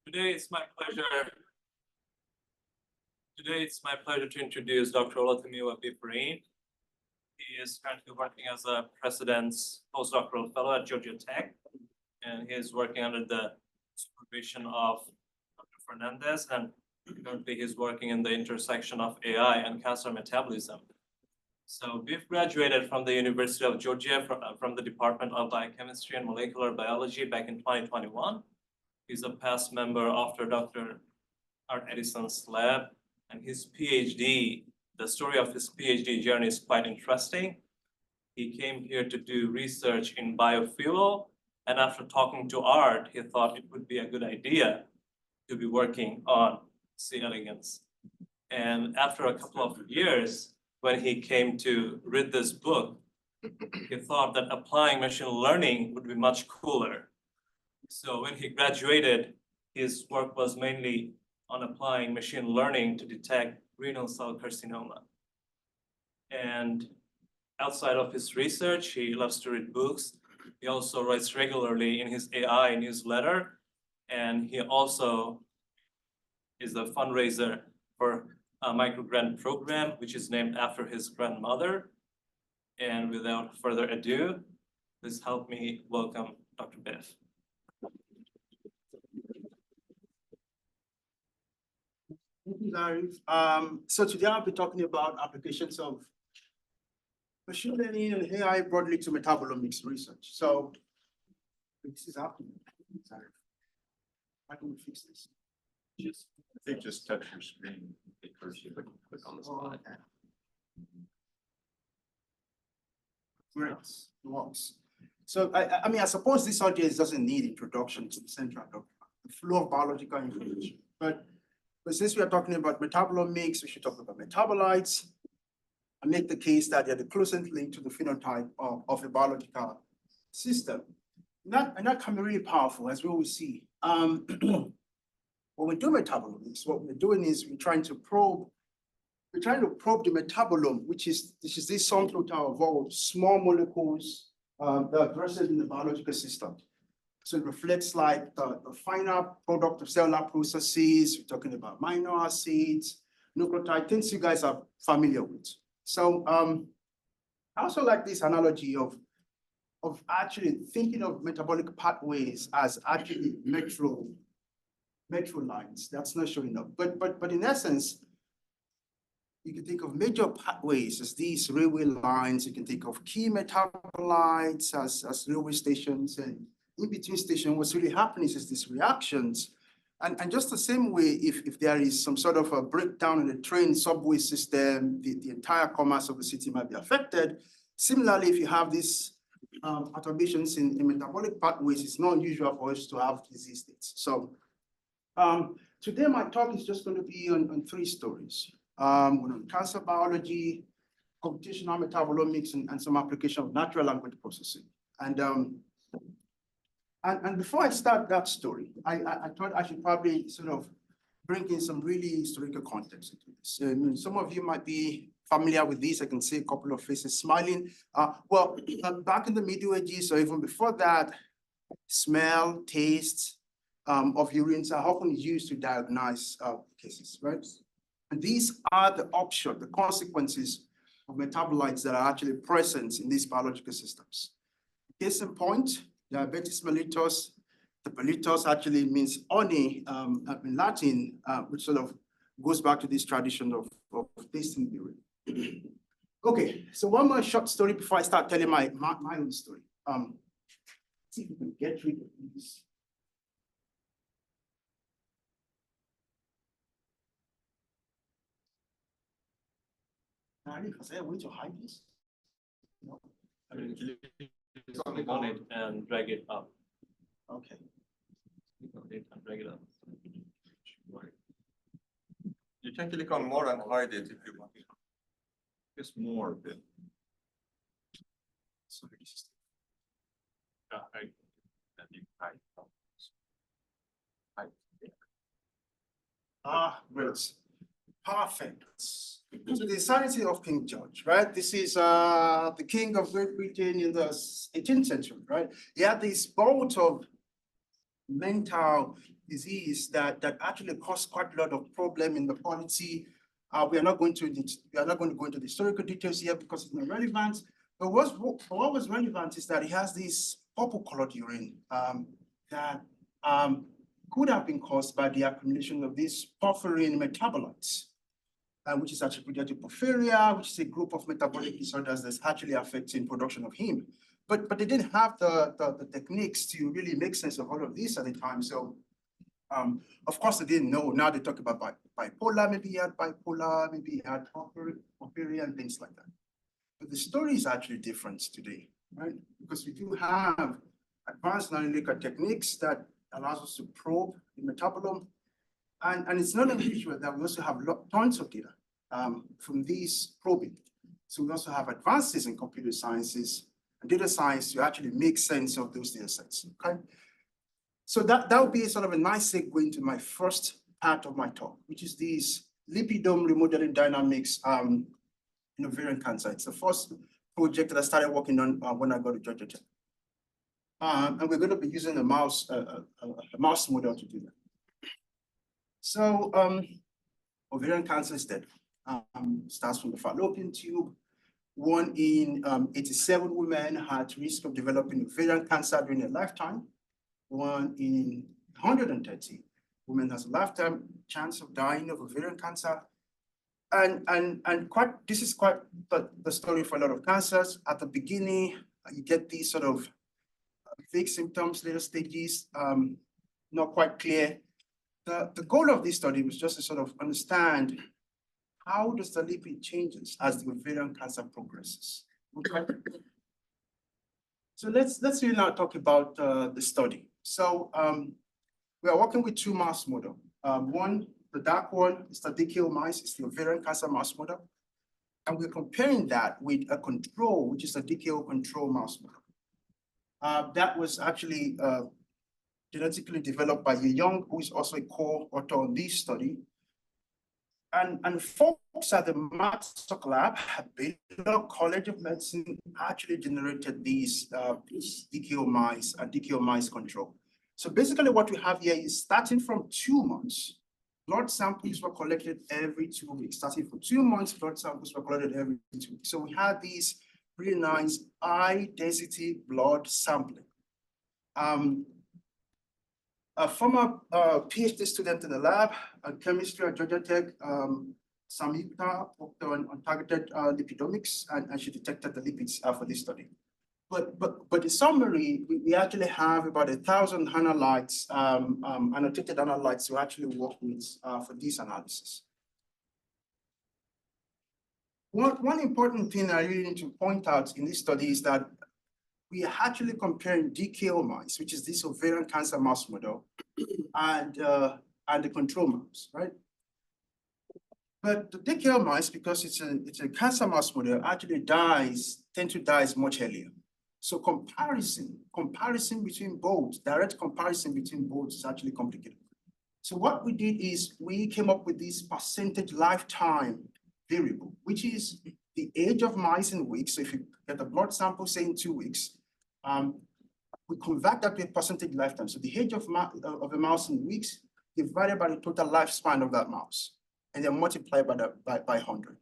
Today it's my pleasure to introduce Dr. Olatomiwa Bifarin. He is currently working as a President's postdoctoral fellow at Georgia Tech, and he is working under the supervision of Dr. Fernandez, and currently he's working in the intersection of AI and cancer metabolism. So we've graduated from the University of Georgia from the Department of Biochemistry and Molecular Biology back in 2021. He's a past member after Dr. Art Edison's lab, and his PhD, the story of his PhD journey is quite interesting. He came here to do research in biofuel, and after talking to Art, he thought it would be a good idea to be working on C. elegans. And after a couple of years, when he came to read this book, he thought that applying machine learning would be much cooler. So when he graduated, his work was mainly on applying machine learning to detect renal cell carcinoma. And outside of his research, he loves to read books. He also writes regularly in his AI newsletter, and he also is a fundraiser for a microgrant program, which is named after his grandmother. And without further ado, please help me welcome Dr. Biff. Thank you, Larry. So today I'll be talking about applications of machine learning and AI broadly to metabolomics research. So this is happening. Sorry. How can we fix this? I think just touch your screen because you click on the slide. Okay. Great, it works. So I mean, I suppose this audience doesn't need introduction to the central dogma, the flow of biological information. But since we are talking about metabolomics, we should talk about metabolites and make the case that they're the closest link to the phenotype of a biological system. And that can be really powerful, as we will see. When we do metabolomics, what we're doing is we're trying to probe the metabolome, which is this sum total of all small molecules that are present in the biological system. So it reflects like the final product of cellular processes. We're talking about amino acids, nucleotide, things you guys are familiar with. So I also like this analogy of actually thinking of metabolic pathways as actually metro lines. That's not showing up. But in essence, you can think of major pathways as these railway lines. You can think of key metabolites as railway stations, and in between stations, what's really happening is these reactions. And just the same way, if there is some sort of a breakdown in the train subway system, the entire commerce of the city might be affected. Similarly, if you have these perturbations in metabolic pathways, it's not unusual for us to have disease states. So today my talk is just going to be on three stories. One on cancer biology, computational metabolomics, and some application of natural language processing. And before I start that story, I thought I should probably sort of bring in some really historical context into this. Some of you might be familiar with this. I can see a couple of faces smiling. Back in the Middle Ages, or even before that, smell, taste of urines are often used to diagnose cases, right? And these are the upshot, the consequences of metabolites that are actually present in these biological systems. Case in point, diabetes mellitus. The mellitus actually means honey in Latin, which sort of goes back to this tradition of tasting urine. Okay, so one more short story before I start telling my own story. See if we can get rid of this. Is there a way to hide this? No. I mean, click on it and drag it up. Okay. Click on it and drag it up. You can click on more and hide it if you want. Just more. So this is great. Perfect. So the insanity of King George, right? This is the king of Great Britain in the 18th century, right? He had this bolt of mental disease that actually caused quite a lot of problem in the quality. We are not going to go into the historical details here because it's not relevant. But what was relevant is that it has this purple colored urine that could have been caused by the accumulation of these Bifarin metabolites, which is attributed to porphyria, which is a group of metabolic disorders that's actually affecting production of heme. But they didn't have the techniques to really make sense of all of this at the time. So of course they didn't know. Now they talk about bipolar, maybe he had bipolar, maybe he had porphyria and things like that. But the story is actually different today, right? Because we do have advanced analytical techniques that allows us to probe the metabolome. And it's not unusual that we also have tons of data from these probing. So we also have advances in computer sciences and data science to actually make sense of those data sets, okay? So that would be sort of a nice segue into my first part of my talk, which is these lipidome remodeling dynamics in ovarian cancer. It's the first project that I started working on when I got to Georgia Tech. And we're going to be using a mouse model to do that. So ovarian cancer is dead. Starts from the fallopian tube. 1 in 87 women had risk of developing ovarian cancer during their lifetime. 1 in 130 women has a lifetime chance of dying of ovarian cancer. And this is quite the story for a lot of cancers. At the beginning, you get these sort of vague symptoms, later stages, not quite clear. The goal of this study was just to sort of understand how does the lipid changes as the ovarian cancer progresses. Okay. So let's really now talk about the study. So we are working with 2 mouse models. One, the dark one is the DKO mice, it's the ovarian cancer mouse model. And we're comparing that with a control, which is a DKO control mouse model. That was actually genetically developed by Ye Young, who is also a co-author on this study. And folks at the Max lab at Baylor College of Medicine actually generated these DKO mice and DKO mice control. So basically what we have here is starting from 2 months, blood samples were collected every 2 weeks. Starting from 2 months, blood samples were collected every 2 weeks. So we had these really nice high density blood sampling. A former PhD student in the lab, chemistry at Georgia Tech, Samyukta, worked on targeted lipidomics, and she detected the lipids for this study. But in summary, we actually have about 1,000 analytes, annotated analytes to actually work with for this analysis. One important thing I really need to point out in this study is that we are actually comparing DKO mice, which is this ovarian cancer mouse model, and the control mouse, right? But the DKO mice, because it's a cancer mouse model, actually tend to die much earlier. So comparison between both, direct comparison between both is actually complicated. So what we did is we came up with this percentage lifetime variable, which is the age of mice in weeks. So if you get a blood sample, say in 2 weeks, we convert that to a percentage lifetime. So the age of a mouse in weeks divided by the total lifespan of that mouse, and then multiplied by 100.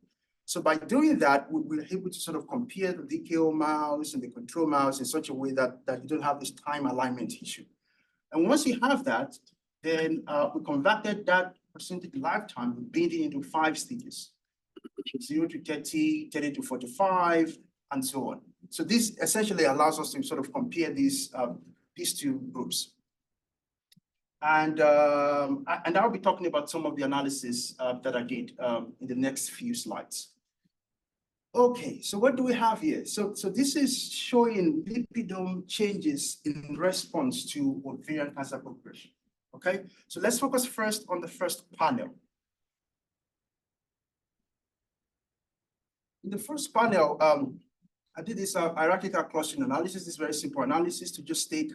So by doing that, we're able to sort of compare the DKO mouse and the control mouse in such a way that you don't have this time alignment issue. And once you have that, then we converted that percentage lifetime, we made it into 5 stages. 0 to 30, 30 to 45, and so on. So this essentially allows us to sort of compare these 2 groups. And I'll be talking about some of the analysis that I did in the next few slides. Okay, so what do we have here? So this is showing lipidome changes in response to ovarian cancer progression. Okay, so let's focus first on the first panel. In the first panel, I did this hierarchical clustering analysis, this very simple analysis to just take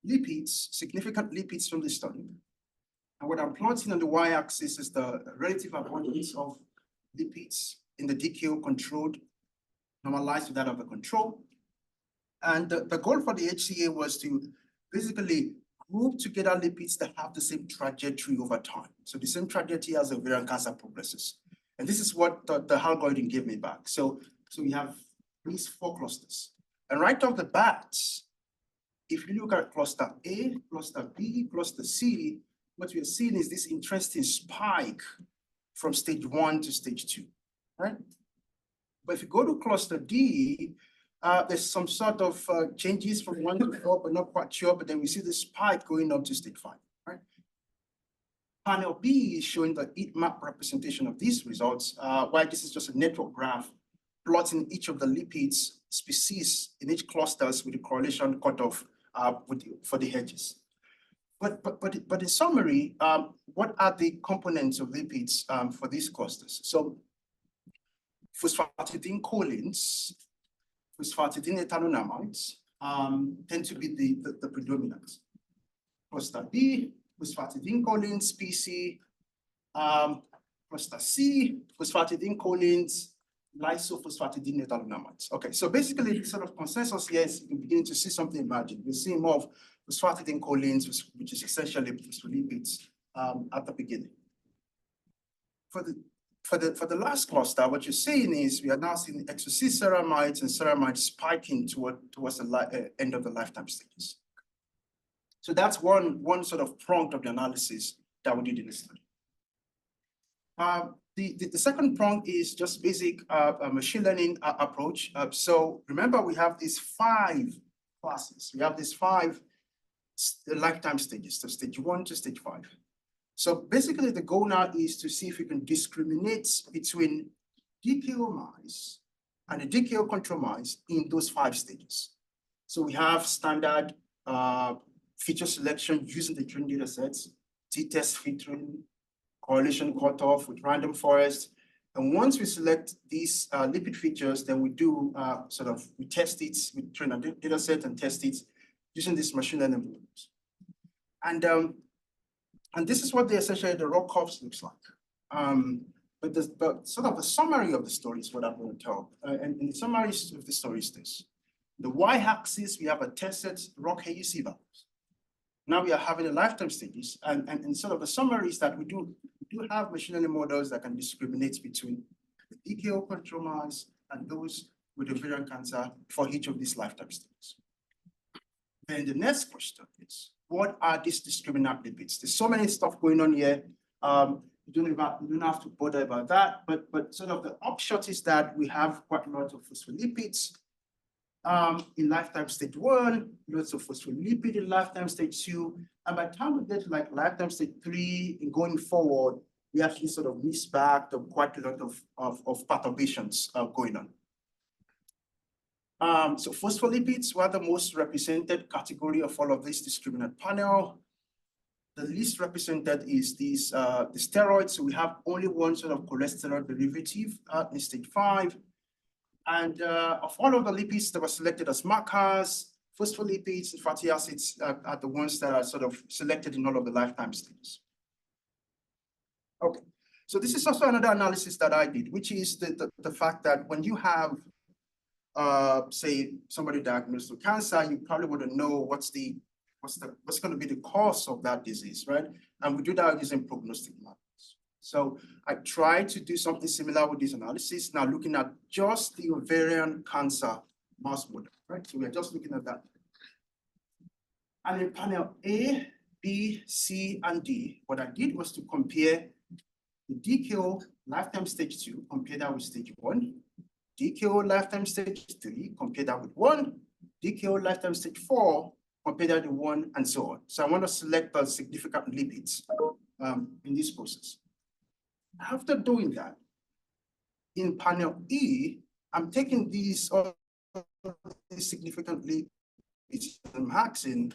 lipids, significant lipids from the study. And what I'm plotting on the y-axis is the relative abundance of lipids in the DKO controlled, normalized to that of the control. And the goal for the HCA was to basically group together lipids that have the same trajectory over time. So the same trajectory as the ovarian cancer progresses. And this is what the algorithm gave me back. So we have these 4 clusters. And right off the bat, if you look at cluster A, cluster B, cluster C, what we are seeing is this interesting spike from stage 1 to stage 2, right? But if you go to cluster D, there's some sort of changes from 1 to 4, but not quite sure, but then we see the spike going up to stage 5, right? Panel B is showing the heat map representation of these results, while this is just a network graph plotting each of the lipids species in each clusters with the correlation cutoff for the hedges. But in summary, what are the components of lipids for these clusters? So phosphatidylcholines, phosphatidylethanolamines tend to be the predominant. Cluster B, phosphatidylcholines, PC, cluster C, phosphatidylcholines, lysophosphatidylethanolamines. Okay, so basically the sort of consensus here is you're beginning to see something emerging. We're seeing more of phosphatidylcholines, which is essentially phospholipids at the beginning. For the last cluster, what you're seeing is we are now seeing exoceramides and ceramides spiking towards the end of the lifetime stages. So that's one sort of prong of the analysis that we did in the study. The second prong is just basic machine learning approach. So remember, we have these 5 classes. We have these 5 lifetime stages, so stage 1 to stage 5. So basically the goal now is to see if we can discriminate between DKO mice and the DKO control mice in those 5 stages. So we have standard feature selection using the training data sets, t-test filtering, correlation cutoff with random forest. And once we select these lipid features, then we do we test it, we train a data set and test it using this machine learning models. And this is what essentially the raw curves looks like. But sort of the summary of the story is what I'm going to tell. And the summary of the story is this. The y-axis, we have a tested rock AUC values. Now we are having a lifetime stages, and sort of the summary is that we do have machine learning models that can discriminate between the DKO control mice and those with ovarian cancer for each of these lifetime stages. Then the next question is, what are these discriminant lipids? There's so many stuff going on here. You don't have to bother about that, but sort of the upshot is that we have quite a lot of phospholipids in lifetime stage 1, lots of phospholipid in lifetime stage 2, and by the time we get to like lifetime stage 3 and going forward, we actually sort of miss back to quite a lot of perturbations going on. So phospholipids were the most represented category of all of this discriminant panel. The least represented is these the steroids. So we have only one sort of cholesterol derivative in stage 5. And of all of the lipids that were selected as markers, phospholipids and fatty acids are the ones that are sort of selected in all of the lifetime stages. Okay, so this is also another analysis that I did, which is the fact that when you have, say, somebody diagnosed with cancer, you probably want to know what's going to be the cause of that disease, right? And we do that using prognostic models. So I tried to do something similar with this analysis, now looking at just the ovarian cancer mouse model, right? So we're just looking at that. And in panel A, B, C, and D, what I did was to compare the DKO lifetime stage 2, compare that with stage 1, DKO lifetime stage 3, compare that with 1, DKO lifetime stage 4, compare that with 1, and so on. So I want to select the significant lipids in this process. After doing that, in panel E, I'm taking these significant lipids and asking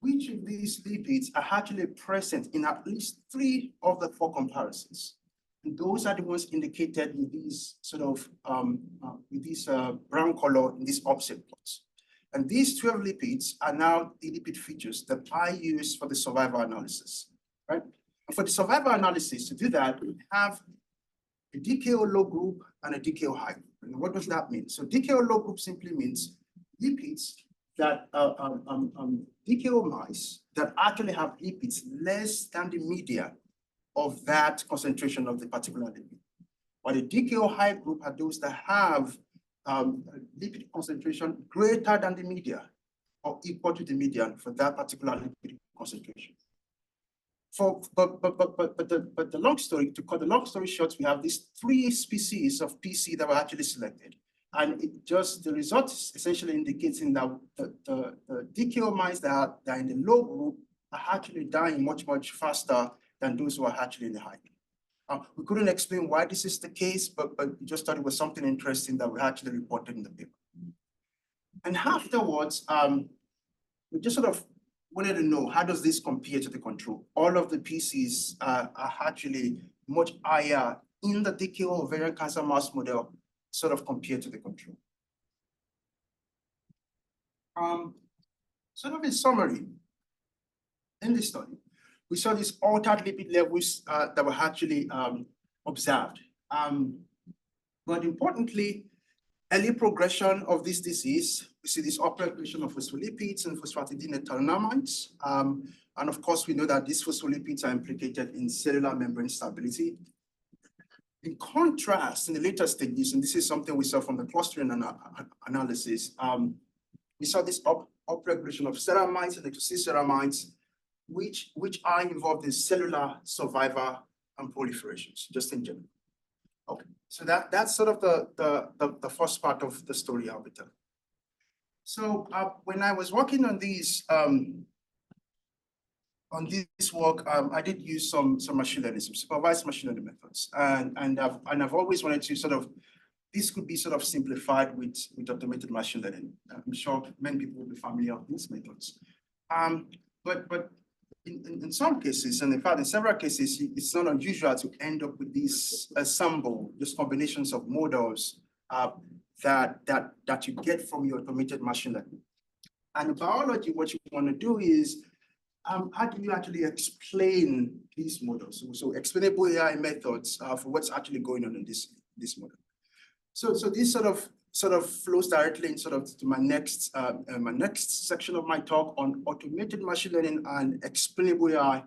which of these lipids are actually present in at least 3 of the 4 comparisons. And those are the ones indicated with these sort of brown color in these offset plots. And these 12 lipids are now the lipid features that I use for the survival analysis, right? And for the survival analysis, to do that, we have a DKO low group and a DKO high group. And what does that mean? So DKO low group simply means lipids that DKO mice that actually have lipids less than the median of that concentration of the particular lipid. But the DKO high group are those that have lipid concentration greater than the median or equal to the median for that particular lipid concentration. But the long story, to cut the long story short, we have these 3 species of PC that were actually selected. And it just, the results essentially indicating that the DKO mice that are in the low group are actually dying much, much faster than those who are actually in the high group. We couldn't explain why this is the case, but we just thought it was something interesting that we actually reported in the paper. And afterwards, we just sort of wanted to know, how does this compare to the control? All of the PCs are actually much higher in the DKO ovarian cancer mouse model, sort of compared to the control. Sort of in summary, in this study, we saw these altered lipid levels that were actually observed. But importantly, early progression of this disease, we see this upregulation of phospholipids and phosphatidyletolamines. And of course, we know that these phospholipids are implicated in cellular membrane stability. In contrast, in the later stages, and this is something we saw from the clustering analysis, we saw this upregulation of ceramides and exoceramides, which are involved in cellular survival and proliferations, just in general. Okay, so that's sort of the first part of the story, Albert. So when I was working on these work, I did use some machine learning, some supervised machine learning methods, and I've always wanted to sort of, this could be sort of simplified with automated machine learning. I'm sure many people will be familiar with these methods, but in some cases, and in fact in several cases, it's not unusual to end up with these ensemble, just combinations of models that you get from your automated machine learning. And in biology, what you want to do is, how do you actually explain these models? So explainable AI methods for what's actually going on in this model. So this sort of flows directly in sort of to my next section of my talk on automated machine learning and explainable AI,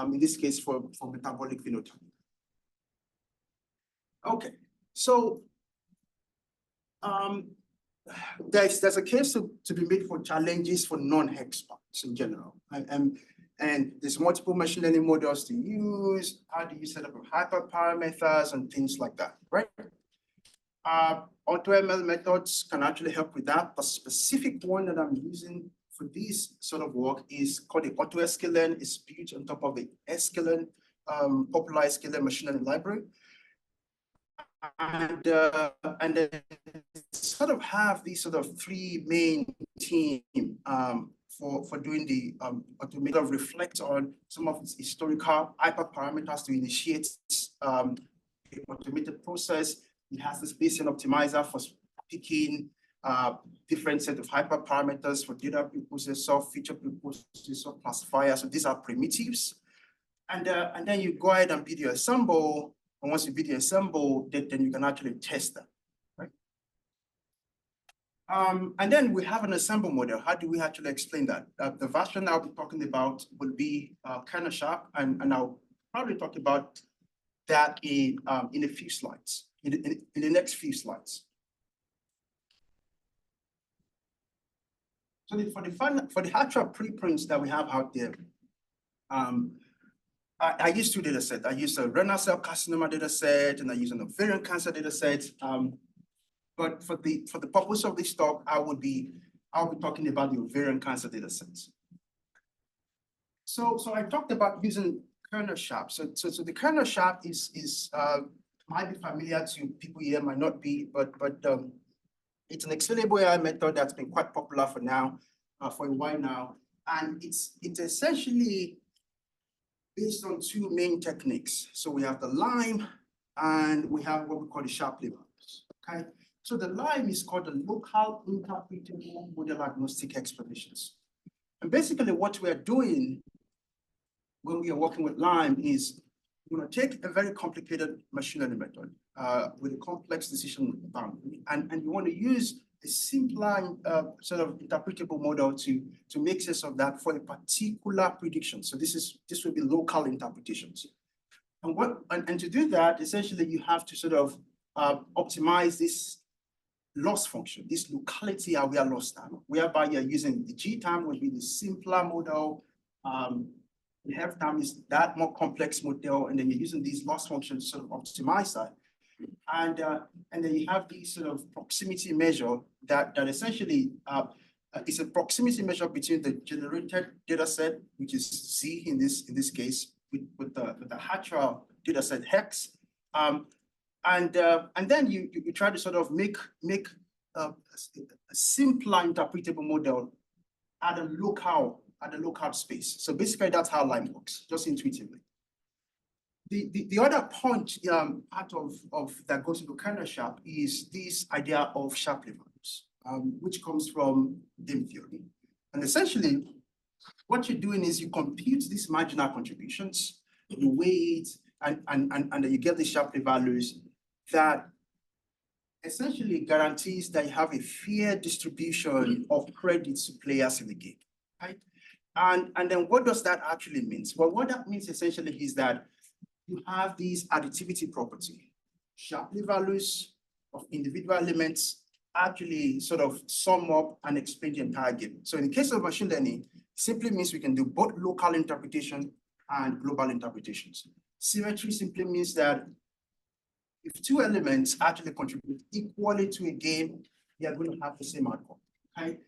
in this case for metabolic phenotype. Okay, so there's a case to be made for challenges for non-experts in general. And there's multiple machine learning models to use. How do you set up hyperparameters and things like that, right? AutoML methods can actually help with that. The specific one that I'm using for this sort of work is called the AutoScaling. It's built on top of the Escalon, popular Escalon machine learning library. And then sort of have these sort of 3 main team for doing the automated reflect on some of its historical hyperparameters to initiate the automated process. It has this Bayesian optimizer for picking different set of hyperparameters for data preprocessor, feature preprocessor, classifier. So these are primitives. And then you go ahead and video assemble. And once you video assemble, then you can actually test them, right? And then we have an assemble model. How do we actually explain that? The version I'll be talking about will be kind of sharp, and I'll probably talk about that in a few slides, in the next few slides. So for the actual preprints that we have out there, I use 2 data sets. I use a renal cell carcinoma data set, and I use an ovarian cancer data set. But for the purpose of this talk, I'll be talking about the ovarian cancer data sets. So I talked about using kernel sharp. So the kernel sharp is might be familiar to people here, might not be, but it's an explainable AI method that's been quite popular for a while now, and it's essentially based on 2 main techniques. So we have the LIME and we have what we call the sharp labels. Okay, so the LIME is called the local interpretable model agnostic explanations. And basically what we are doing when we are working with LIME is we're going to take a very complicated machine learning method with a complex decision boundary, and you want to use simpler sort of interpretable model to make sense of that for a particular prediction. So this will be local interpretations. And to do that, essentially you have to sort of optimize this loss function, this locality aware loss term, whereby you're using the G term will be the simpler model. The F term is that more complex model, and then you're using these loss functions to sort of optimize that. And then you have these sort of proximity measure that essentially is a proximity measure between the generated data set, which is Z in this case, with the Hatcher data set hex. And then you try to sort of make a simpler interpretable model at a local space. So basically that's how Lime works, just intuitively. The other point part of that goes into kernel sharp is this idea of Shapley values, which comes from game theory. And essentially, what you're doing is you compute these marginal contributions, you weigh it, and then you get the Shapley values that essentially guarantees that you have a fair distribution of credits to players in the game, right? And then what does that actually mean? Well, what that means essentially is that you have these additivity property. Shapley values of individual elements actually sort of sum up and explain the entire game. So in the case of machine learning, simply means we can do both local interpretation and global interpretations. Symmetry simply means that if two elements actually contribute equally to a game, they are going to have the same outcome, okay?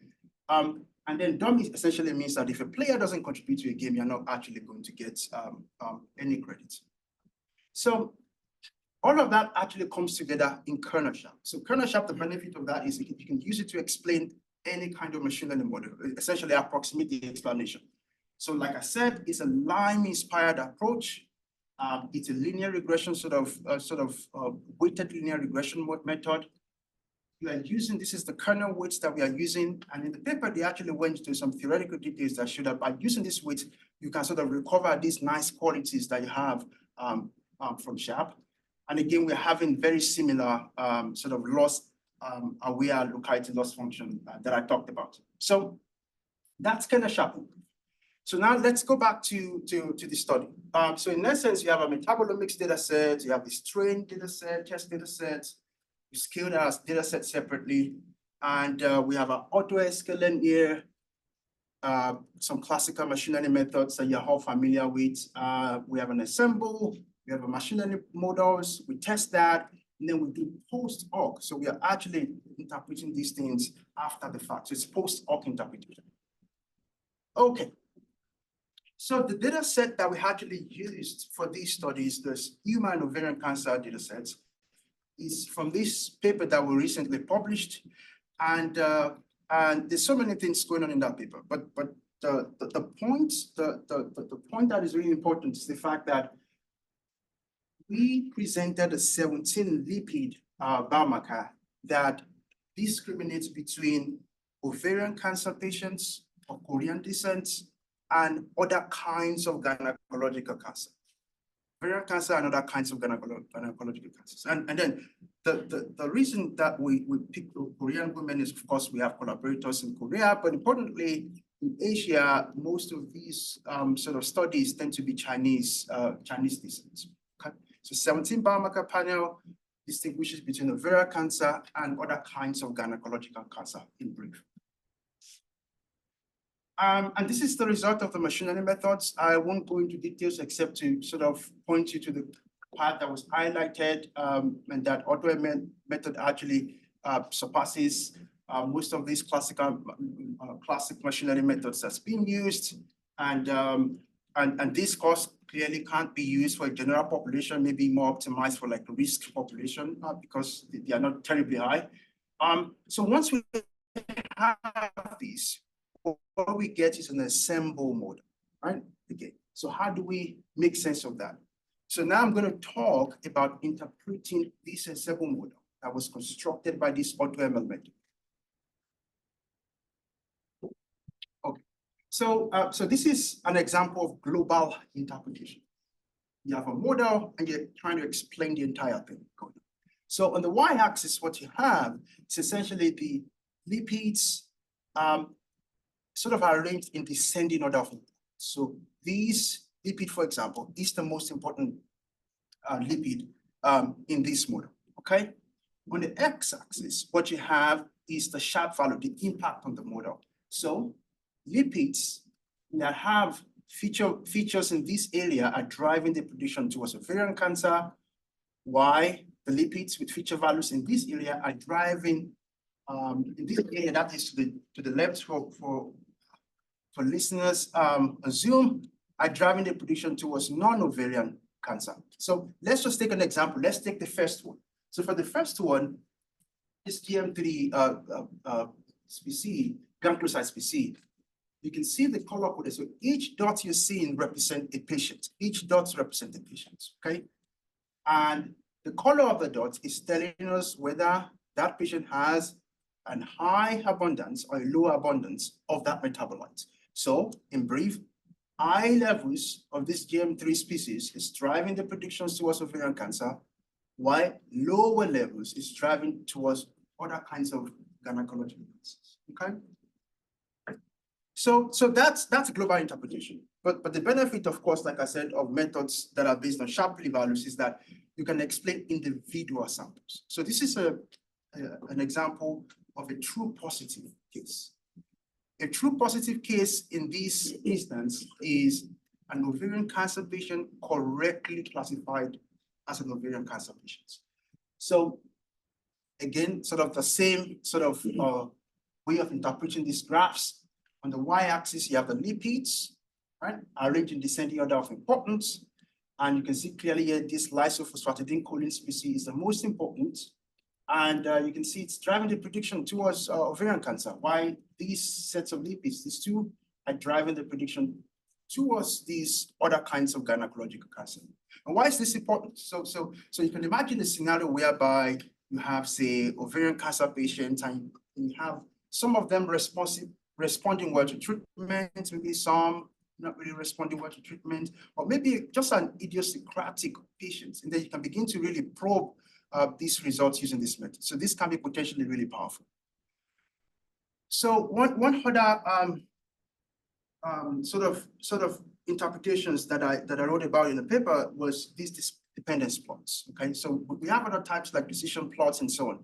And then dummy essentially means that if a player doesn't contribute to a game, you're not actually going to get any credit. So all of that actually comes together in kernel sharp. So kernel sharp, the benefit of that is you can use it to explain any kind of machine learning model, essentially approximate the explanation. So like I said, it's a Lime-inspired approach. It's a linear regression sort of weighted linear regression method. We are using, this is the kernel weights that we are using. And in the paper, they actually went into some theoretical details that showed that by using this weight, you can sort of recover these nice qualities that you have from sharp. And again, we're having very similar sort of loss aware locality loss function that I talked about. So that's kernel sharp. So now let's go back to the study. So in essence, you have a metabolomics data set, you have this train data set, test data sets, you scale that as data set separately, and we have an auto-scaling here, some classical machine learning methods that you're all familiar with. We have an ensemble, we have a machine learning models, we test that, and then we do post hoc. So we are actually interpreting these things after the fact. So it's post hoc interpretation. Okay. So the data set that we actually used for these studies, this human ovarian cancer data sets, is from this paper that we recently published. And there's so many things going on in that paper. But the point that is really important is the fact that we presented a 17 lipid biomarker that discriminates between ovarian cancer patients of Korean descent and other kinds of gynecological cancer. Ovarian cancer and other kinds of gynecological cancers. And then the reason that we picked Korean women is, of course, we have collaborators in Korea, but importantly, in Asia, most of these sort of studies tend to be Chinese descent. Okay? So 17 biomarker panel distinguishes between ovarian cancer and other kinds of gynecological cancer in brief. And this is the result of the machine learning methods. I won't go into details except to sort of point you to the part that was highlighted, and that auto-ML method actually surpasses most of these classic machine learning methods that's being used. And this course clearly can't be used for a general population, maybe more optimized for like a risk population because they are not terribly high. So once we have these, what we get is an ensemble model, right? Okay, so how do we make sense of that? So now I'm going to talk about interpreting this ensemble model that was constructed by this AutoML method. Okay, so this is an example of global interpretation. You have a model and you're trying to explain the entire thing. So on the y-axis, what you have is essentially the lipids sort of are arranged in descending order of importance. So these lipid, for example, is the most important lipid in this model, okay? On the x-axis, what you have is the sharp value, the impact on the model. So lipids that have features in this area are driving the prediction towards ovarian cancer, while the lipids with feature values in this area are driving in this area, that is to the left for listeners on Zoom, are driving the prediction towards non-ovarian cancer. So let's just take an example. Let's take the first one. So for the first one, this GM3 species, ganglioside species, you can see the color coded. So each dot you're seeing represents a patient. Each dot represents a patient, okay? And the color of the dot is telling us whether that patient has a high abundance or a low abundance of that metabolite. So in brief, high levels of this GM3 species is driving the predictions towards ovarian cancer, while lower levels is driving towards other kinds of gynecological cancers, okay? So that's a global interpretation. But the benefit, of course, like I said, of methods that are based on Shapley values is that you can explain individual samples. So this is an example of a true positive case. A true positive case in this instance is an ovarian cancer patient correctly classified as an ovarian cancer patient. So again, sort of the same sort of way of interpreting these graphs. On the y-axis, you have the lipids, right, arranged in descending order of importance. And you can see clearly here, this lysophosphatidylcholine species is the most important. And you can see it's driving the prediction towards ovarian cancer. Why these sets of lipids, these two, are driving the prediction towards these other kinds of gynecological cancer. And why is this important? So you can imagine a scenario whereby you have, say, ovarian cancer patients, and you have some of them responding well to treatment, maybe some not really responding well to treatment, or maybe just an idiosyncratic patient. And then you can begin to really probe these results using this method. So this can be potentially really powerful. So one other sort of interpretations that I wrote about in the paper was these dependence plots. Okay, so we have other types like decision plots and so on,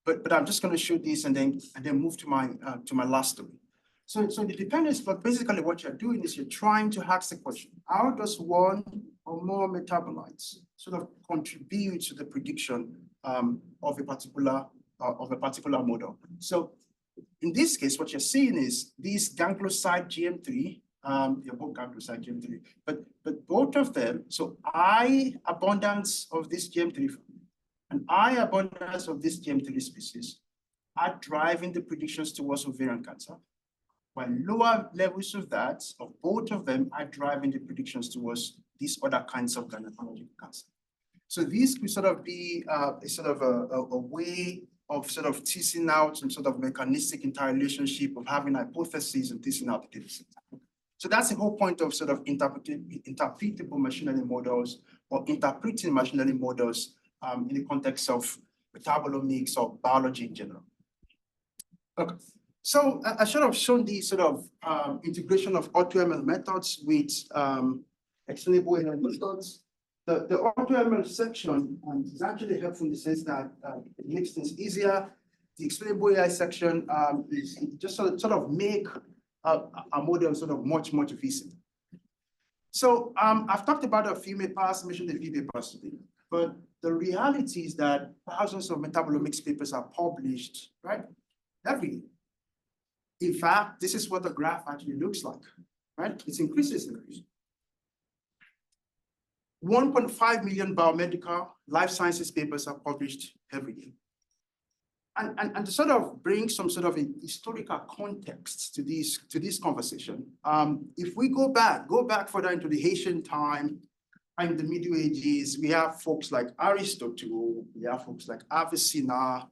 but I'm just going to show this and then move to my last story. So the dependence plot, basically what you're doing is you're trying to ask the question: how does one or more metabolites sort of contribute to the prediction of a particular model? So in this case, what you're seeing is these ganglioside GM3, they're both ganglioside GM3, but both of them, so high abundance of this GM3 and high abundance of this GM3 species are driving the predictions towards ovarian cancer, while lower levels of that, of both of them, are driving the predictions towards these other kinds of gynecological cancer. So this could sort of be a way of sort of teasing out some sort of mechanistic interrelationship of having hypotheses and teasing out the data set. So that's the whole point of sort of interpretable machine learning models or interpreting machine learning models in the context of metabolomics or biology in general. Okay. So I should have shown the sort of integration of AutoML methods with explainable AI methods. The AutoML section is actually helpful in the sense that it makes things easier. The explainable AI section is just sort of make a model sort of much visible. So I've talked about a few papers, mentioned a few papers today, but the reality is that thousands of metabolomics papers are published, right, every year. In fact, this is what the graph actually looks like, right? It's increases. 1.5 million biomedical life sciences papers are published every year. And to sort of bring some sort of a historical context to this conversation, if we go back further into the ancient time, in the Middle Ages, we have folks like Aristotle, we have folks like Avicenna,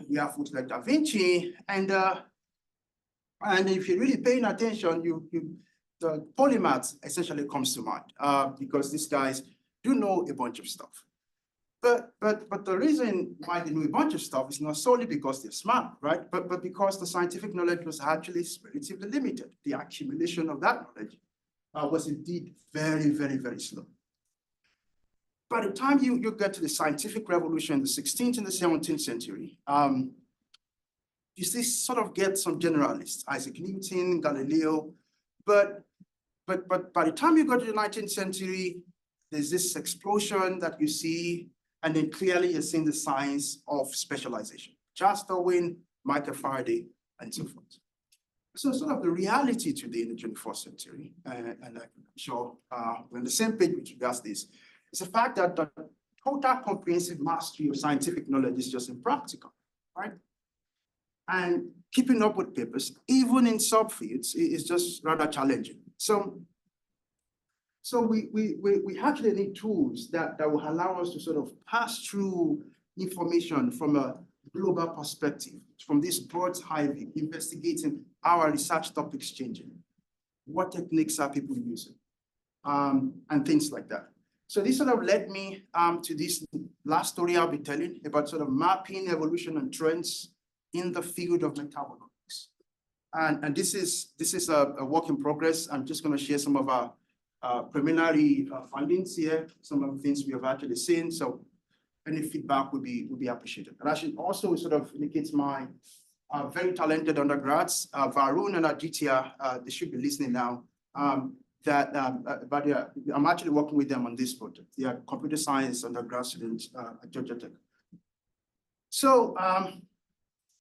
we have folks like Da Vinci, and if you're really paying attention, the polymath essentially comes to mind because these guys do know a bunch of stuff. But the reason why they know a bunch of stuff is not solely because they're smart, right? But because the scientific knowledge was actually relatively limited. The accumulation of that knowledge was indeed very, very, very slow. By the time you get to the scientific revolution in the 16th and the 17th century, you see sort of get some generalists, Isaac Newton, Galileo, but by the time you go to the 19th century, there's this explosion that you see, and then clearly you're seeing the signs of specialization. Charles Darwin, Michael Faraday, and so forth. So sort of the reality today in the 21st century, and I'm sure we're on the same page with regards to this, is the fact that the total comprehensive mastery of scientific knowledge is just impractical, right? And keeping up with papers, even in subfields, is just rather challenging. So we actually need tools that will allow us to sort of pass through information from a global perspective, from this bird's eye view, investigating how our research topics changing, what techniques are people using, and things like that. So this sort of led me to this last story I'll be telling about sort of mapping evolution and trends in the field of metabolomics. And this is a work in progress. I'm just going to share some of our preliminary findings here, some of the things we have actually seen. So any feedback would be appreciated. And I should also sort of indicate my very talented undergrads, Varun and Aditya, they should be listening now. I'm actually working with them on this project. They are computer science undergrad students at Georgia Tech. So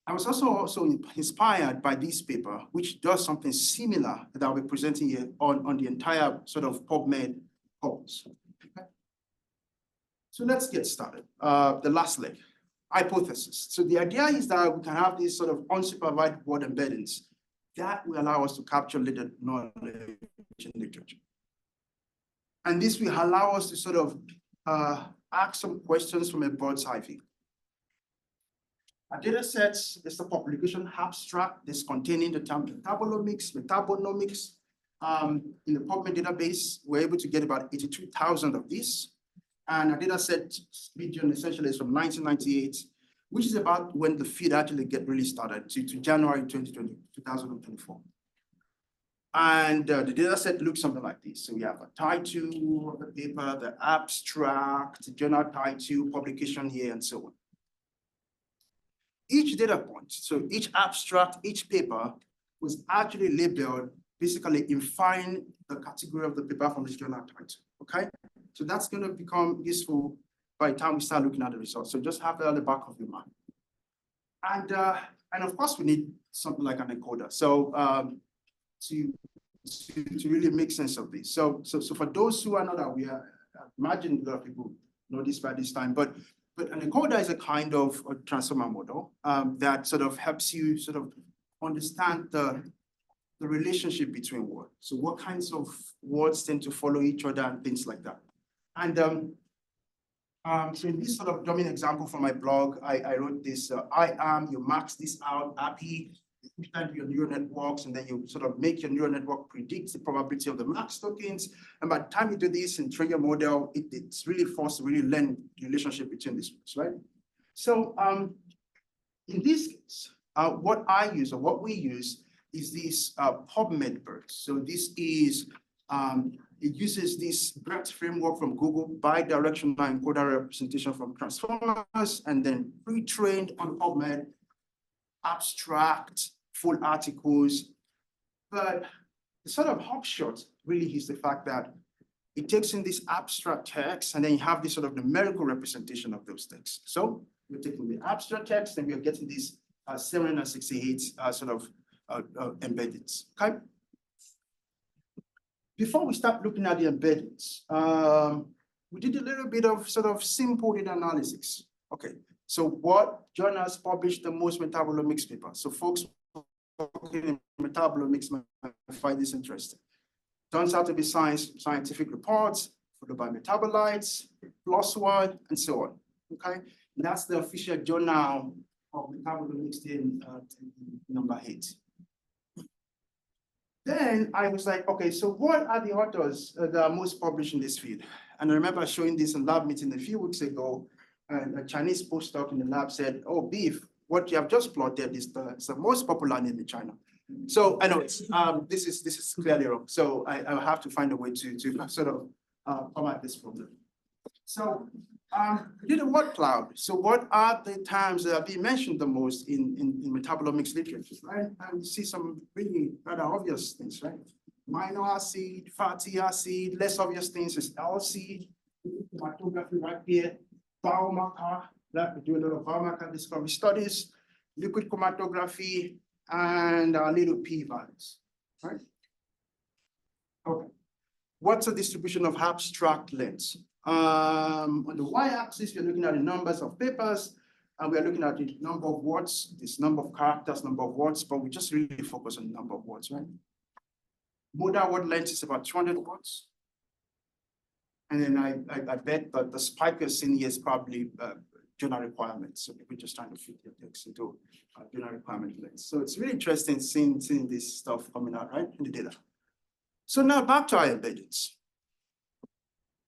I was also inspired by this paper, which does something similar that I'll be presenting here on the entire sort of PubMed course. Okay. So let's get started. The last leg, hypothesis. So the idea is that we can have these sort of unsupervised word embeddings that will allow us to capture latent knowledge in literature. And this will allow us to sort of ask some questions from a bird's eye view. A data set is the publication abstract that's containing the term metabolomics. In the PubMed database, we're able to get about 82,000 of these. And a data set region essentially is from 1998, which is about when the field actually really started to January 2024. And the data set looks something like this. So we have a title of the paper, the abstract, the journal title, publication year, and so on. Each data point, so each abstract, each paper was actually labeled, basically inferring the category of the paper from this journal title, okay? So that's going to become useful by the time we start looking at the results. So just have that at the back of your mind. And of course, we need something like an encoder. So to really make sense of this. So for those who are not aware, I imagine a lot of people know this by this time, but an encoder is a kind of a transformer model that sort of helps you sort of understand the relationship between words. So what kinds of words tend to follow each other and things like that. And so in this sort of dummy example from my blog, I wrote this, you max this out, happy, you push that to your neural networks, and then you sort of make your neural network predict the probability of the max tokens. And by the time you do this and train your model, it's really forced to really learn the relationship between these words, right? So in this case, what I use or what we use is this PubMed BERT. So this is, it uses this BERT framework from Google, bidirectional encoder representation from transformers, and then pre-trained on PubMed, abstract, full articles. But the sort of upshot really is the fact that it takes in this abstract text, and then you have this sort of numerical representation of those texts. So we're taking the abstract text, and we're getting these 768 sort of embeddings, okay? Before we start looking at the embeddings, we did a little bit of sort of simple data analysis. Okay, so what journals publish the most metabolomics papers? So folks working in metabolomics might find this interesting. Turns out to be scientific reports, followed by metabolites, PLOS ONE, and so on, okay? And that's the official journal of metabolomics in number 8. Then I was like, okay, so what are the authors that are most published in this field? And I remember showing this in lab meeting a few weeks ago, And a Chinese postdoc in the lab said, "Oh, beef, what you have just plotted is the most popular name in China." So I know it's this is clearly wrong. So I will have to find a way to sort of come at this problem. So we did a word cloud. So what are the terms that are being mentioned the most in metabolomics literature, right? And you see some really rather obvious things, right? Amino acid, fatty acid, less obvious things is LC, chromatography right here, biomarker, that we do a lot of biomarker discovery studies, liquid chromatography, and little p-values, right? Okay. What's the distribution of abstract lengths? On the y-axis, we're looking at the numbers of papers, and we're looking at the number of words, this number of characters, number of words, but we just really focus on the number of words, right? Modal word length is about 200 words. And then I bet that the spike you're seeing here is probably journal requirements. So we're just trying to fit your text into journal requirement length. So it's really interesting seeing this stuff coming out, right, in the data. So now back to our embeddings.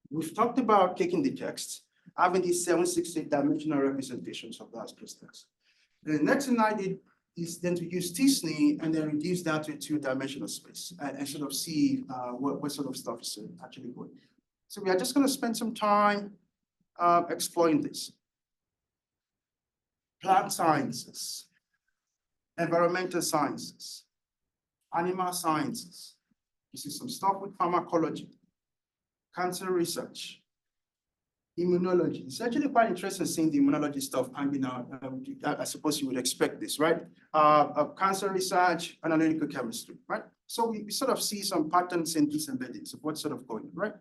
We've talked about taking the text, having these 768 dimensional representations of that text. The next thing I did is then to use t-SNE and then reduce that to a two-dimensional space and sort of see what sort of stuff is actually going. So we are just going to spend some time exploring this. Plant sciences, environmental sciences, animal sciences. This is some stuff with pharmacology, cancer research, immunology. It's actually quite interesting seeing the immunology stuff hanging out. I suppose you would expect this, right? Cancer research, analytical chemistry, right? So we sort of see some patterns in these embeddings of what's sort of going on, right?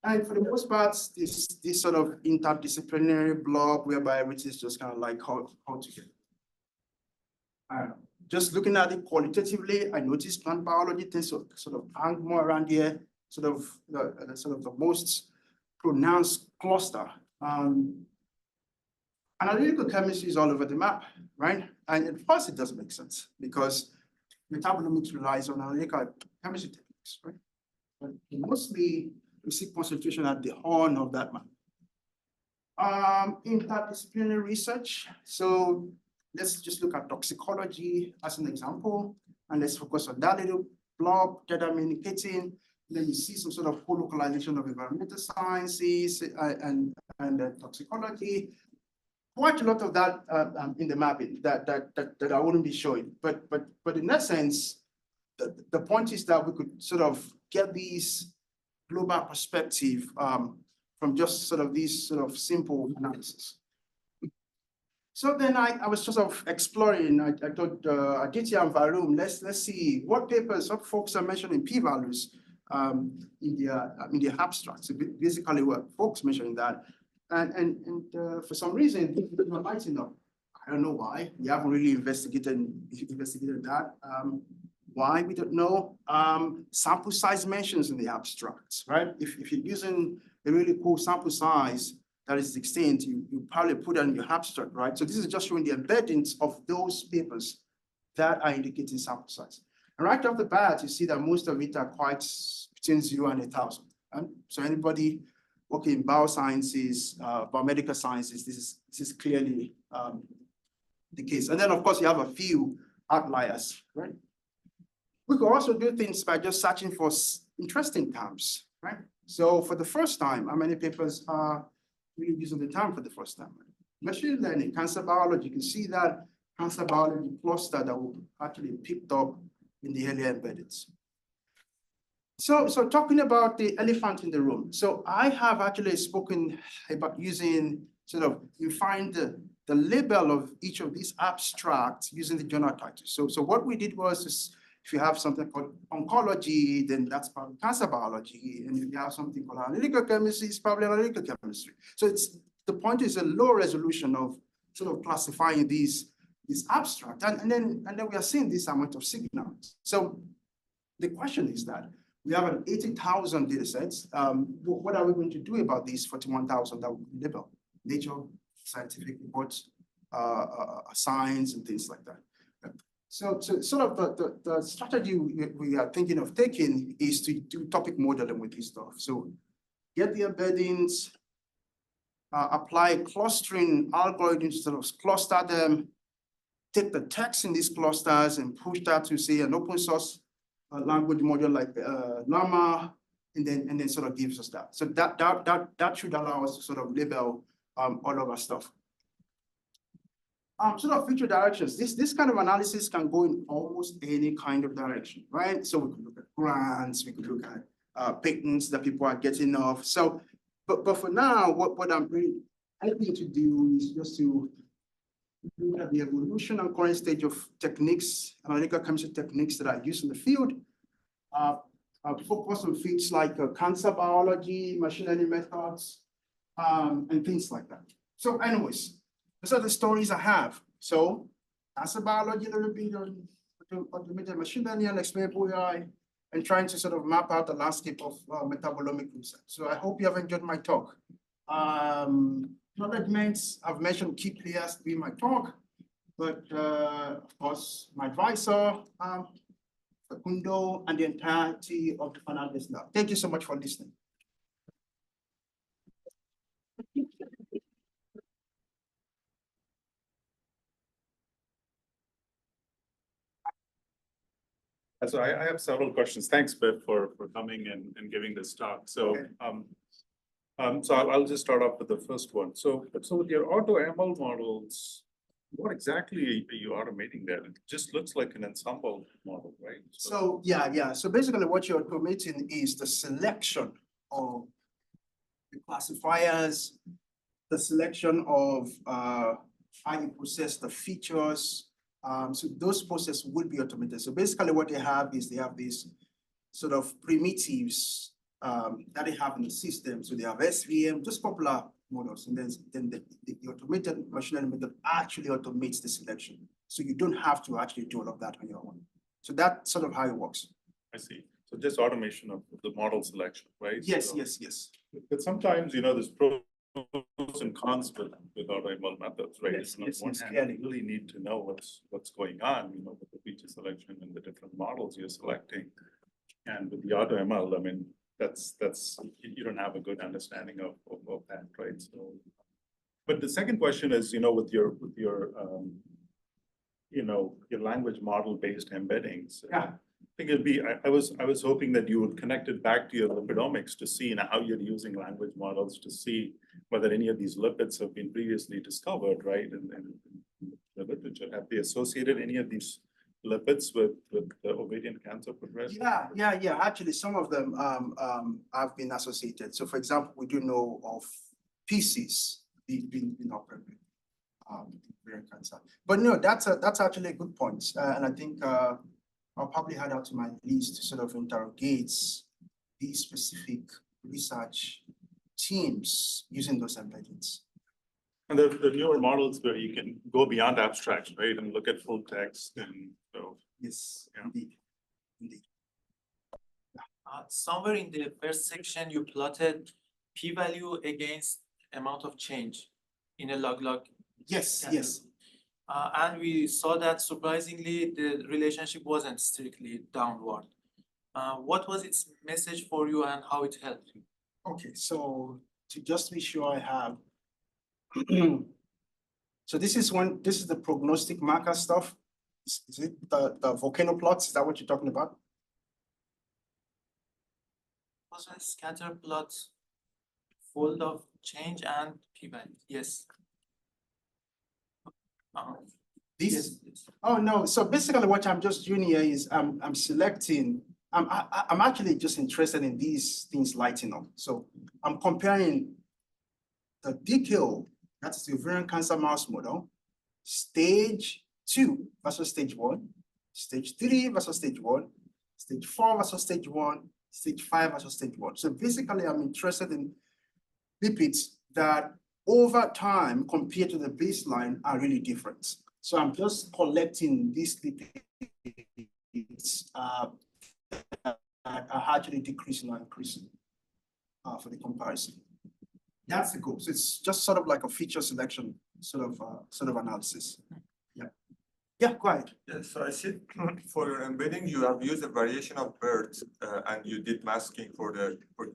And for the most part, this sort of interdisciplinary blob whereby everything is just kind of like how together. Just looking at it qualitatively, I noticed plant biology things sort of hang more around here, sort of the most pronounced cluster. Analytical chemistry is all over the map, right? And at first it doesn't make sense because metabolomics relies on analytical chemistry techniques, right? But mostly we see concentration at the horn of that map. Interdisciplinary research. So let's just look at toxicology as an example, and let's focus on that little blob that I'm indicating. Then you see some sort of co-localization of environmental sciences and toxicology. Quite a lot of that in the mapping that I wouldn't be showing. But in that sense, the point is that we could sort of get these global perspective from just sort of these sort of simple analysis. So then I was sort of exploring. I thought Aditya and Varun, let's see what papers, what folks are mentioning p-values in the abstract. So basically, what folks mentioning that, and for some reason, they're not lighting up. I don't know why. We haven't really investigated that. Why, we don't know. Sample size mentions in the abstracts, right? If you're using a really cool sample size that is 16, you probably put that in your abstract, right? So this is just showing the embeddings of those papers that are indicating sample size. And right off the bat, you see that most of it are quite between 0 and 1,000. And so anybody working in biosciences, biomedical sciences, this is clearly the case. And then of course you have a few outliers, right? We could also do things by just searching for interesting terms, right? So for the first time, how many papers are really using the term for the first time? Machine learning, cancer biology, you can see that cancer biology cluster that will actually picked up in the earlier embeddings. So talking about the elephant in the room. So I have actually spoken about using sort of, you find the label of each of these abstracts using the journal title. So what we did was, if you have something called oncology, then that's probably cancer biology. And if you have something called analytical chemistry, it's probably analytical chemistry. So the point is a low resolution of sort of classifying these abstract. And then we are seeing this amount of signals. So the question is that we have an 80,000 data sets. What are we going to do about these 41,000 that we label? Nature, scientific reports, science, and things like that. So sort of the strategy we are thinking of taking is to do topic modeling with this stuff. So get the embeddings, apply clustering algorithms to sort of cluster them, take the text in these clusters and push that to say an open source language module like Llama, and then sort of gives us that. So that should allow us to sort of label all of our stuff. Sort of future directions. This kind of analysis can go in almost any kind of direction, right? So we could look at grants, we could look at patents that people are getting off. So, but for now, what I'm really hoping to do is just to look at the evolution and current stage of techniques, analytical chemistry techniques that are used in the field. Focus on fields like cancer biology, machine learning methods, and things like that. So anyways, those are the stories I have. So cancer biology, a little bit on automated machine learning and explainable AI, and trying to sort of map out the landscape of metabolomic research. So I hope you have enjoyed my talk. Acknowledgements, I've mentioned key players during my talk, but of course, my advisor, Facundo, and the entirety of the panelists now. Thank you so much for listening. So I have several questions. Thanks, Biff, for coming and giving this talk. So, so I'll just start off with the first one. So with your AutoML models, what exactly are you automating there? It just looks like an ensemble model, right? So yeah. So basically what you're automating is the selection of the classifiers, the selection of how you process the features. So those processes will be automated. So basically what they have these sort of primitives that they have in the system. So they have SVM, just popular models, and then the automated machine learning method actually automates the selection. So you don't have to actually do all of that on your own. So that's sort of how it works. I see. So just automation of the model selection, right? Yes, so, yes. But sometimes, there's pros and cons with AutoML methods, right? Yes, On yes, one yes, hand, clearly. you really need to know what's going on, with the feature selection and the different models you're selecting. And with the AutoML, I mean, that's you don't have a good understanding of that, right? So, but the second question is, with your your language model based embeddings. Yeah. I think it'd be, I was hoping that you would connect it back to your lipidomics to see how you're using language models to see whether any of these lipids have been previously discovered, right? And the literature, have they associated any of these lipids with the ovarian cancer progression? Yeah. Actually, some of them have been associated. So for example, we do know of pieces being operated ovarian cancer. But no, that's actually a good point. And I think I'll probably add out to my list to sort of interrogate these specific research teams using those embeddings. And the newer models where you can go beyond abstraction, right, and look at full text, and so. Yes, Yeah. indeed. Somewhere in the first section, you plotted p-value against amount of change in a log-log. Yes. And we saw that surprisingly, the relationship wasn't strictly downward. What was its message for you and how it helped you? Okay, so to just be sure I have. So this is the prognostic marker stuff. Is it the volcano plots? Is that what you're talking about? Was a scatter plot, fold of change and p-value? Yes. This? Yes. Oh no. So basically, what I'm just doing here is I'm selecting. I'm actually just interested in these things lighting up. So I'm comparing the DKO, that's the ovarian cancer mouse model, stage 2 versus stage 1, stage 3 versus stage 1, stage 4 versus stage 1, stage 5 versus stage 1. So basically, I'm interested in lipids that over time compared to the baseline are really different. So I'm just collecting these lipids are actually decreasing or increasing for the comparison. That's the goal. So it's just sort of like a feature selection sort of analysis. Yeah, go ahead. Yes, so I see for your embedding, you have used a variation of BERT and you did masking for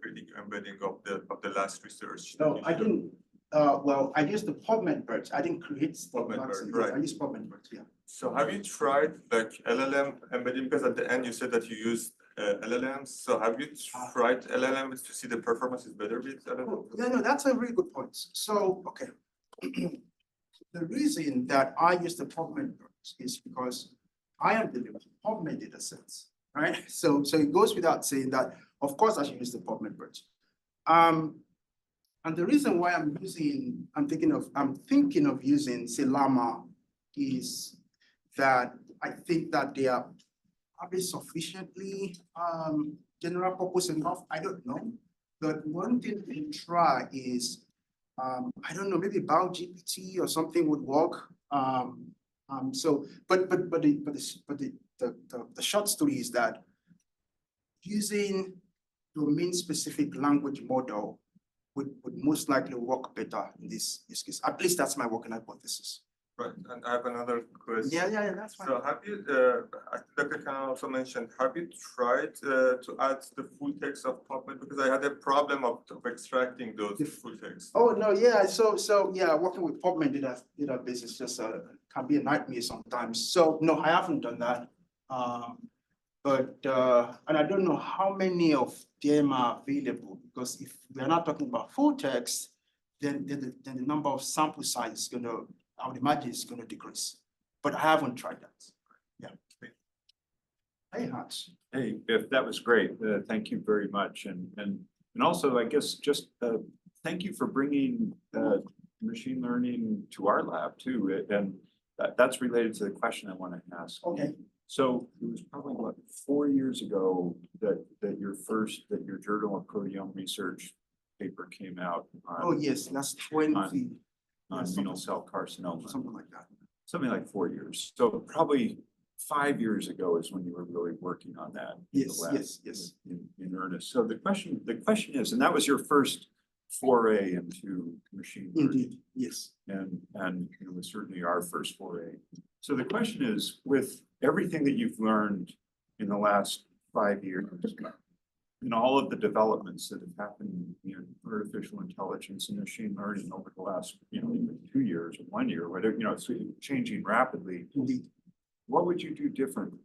creating embedding of the last research. No, I didn't. Well, I used the PubMed birds. I didn't create the PubMed vaccine. bird, Yes, I right. used PubMed birds, yeah. So have you tried like LLM embedding? Because at the end you said that you used LLMs. So have you tried LLMs to see the performance is better with LLM? Yeah, no, that's a really good point. So, okay. The reason that I use the PubMed birds is because I am delivering PubMed data sets, right? So it goes without saying that, of course, I should use the PubMed birds. And the reason why I'm thinking of using, say, Llama is that I think that they are probably sufficiently general purpose enough. I don't know. But one thing to try is, I don't know, maybe BioGPT or something would work. So, but the short story is that using domain-specific language model would most likely work better in this case. At least that's my working hypothesis. Right, and I have another question. Yeah, that's fine. So have you, I think Dr. Khan also mentioned, have you tried to add the full text of PubMed? Because I had a problem of extracting those full text. Oh, no, yeah, so yeah, working with PubMed database is just can be a nightmare sometimes. So no, I haven't done that. And I don't know how many of them are available, because if we're not talking about full text, then the number of sample size is gonna, I would imagine, is gonna decrease. But I haven't tried that. Yeah. Hey, Hans. Hey, Biff, that was great. Thank you very much. And also, I guess, just thank you for bringing machine learning to our lab too. And that's related to the question I want to ask. Okay. So it was probably what, 4 years ago that your Journal of Proteome Research paper came out Oh, yes, that's 20. on renal cell carcinoma. Something like that. Something like 4 years. So probably 5 years ago is when you were really working on that. in the Yes, lab yes. In earnest. So the question is, and that was your first foray into machine learning. Indeed, yes. And it was certainly our first foray. So the question is, with everything that you've learned in the last 5 years, and all of the developments that have happened in artificial intelligence and machine learning over the last, even 2 years or 1 year, whatever, it's changing rapidly. Indeed. What would you do different?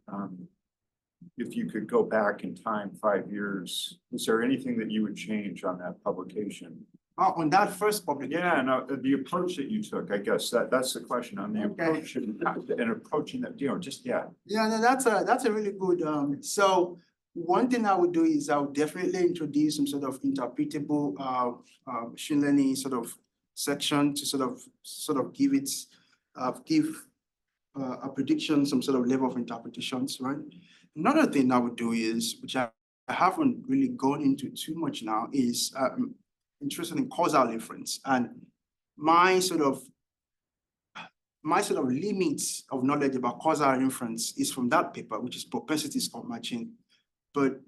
If you could go back in time 5 years, is there anything that you would change on that publication? On that first publication. Yeah, no, the approach that you took, I guess that's the question on the Okay. approach and approaching that, Yeah, no, that's a really good, so one thing I would do is I would definitely introduce some sort of interpretable machine learning sort of section to sort of give it, give a prediction, some sort of level of interpretations, right? Another thing I would do is, which I haven't really gone into too much now, is interested in causal inference, and my sort of limits of knowledge about causal inference is from that paper, which is propensity score matching. But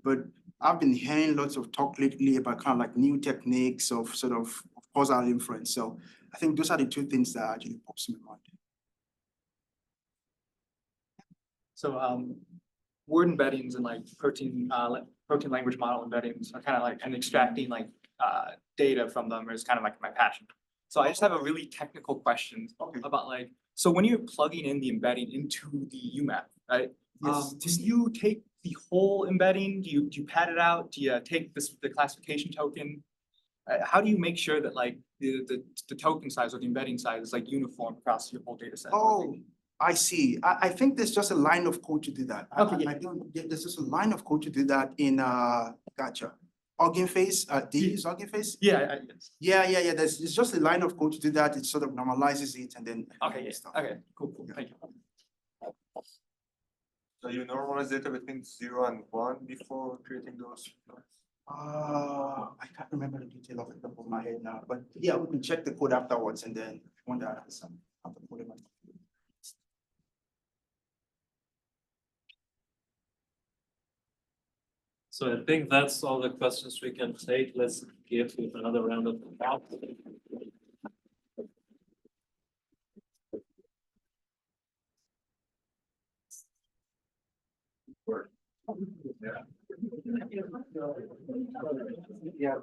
I've been hearing lots of talk lately about kind of like new techniques of sort of causal inference. So I think those are the two things that actually pops in my mind. So word embeddings and like protein language model embeddings are kind of like, and extracting like data from them is kind of like my passion. So I just have a really technical question about like, so when you're plugging in the embedding into the UMAP, right? Yes. Do you take the whole embedding? Do you pad it out? Do you take the classification token? How do you make sure that like the token size or the embedding size is like uniform across your whole data set? Oh, I see. I think there's just a line of code to do that. Okay, yeah. I don't, there's just a line of code to do that in, gotcha. Hugging Face, do you use Hugging Face? Yeah. Yeah. There's just a line of code to do that. It sort of normalizes it and then. Okay, yeah. stuff. Okay, cool. Yeah. Thank you. So you normalize data between 0 and 1 before creating those? I can't remember the detail off the top of my head now, but yeah, we can check the code afterwards and then when that has some. So I think that's all the questions we can take. Let's give another round of applause. Yeah.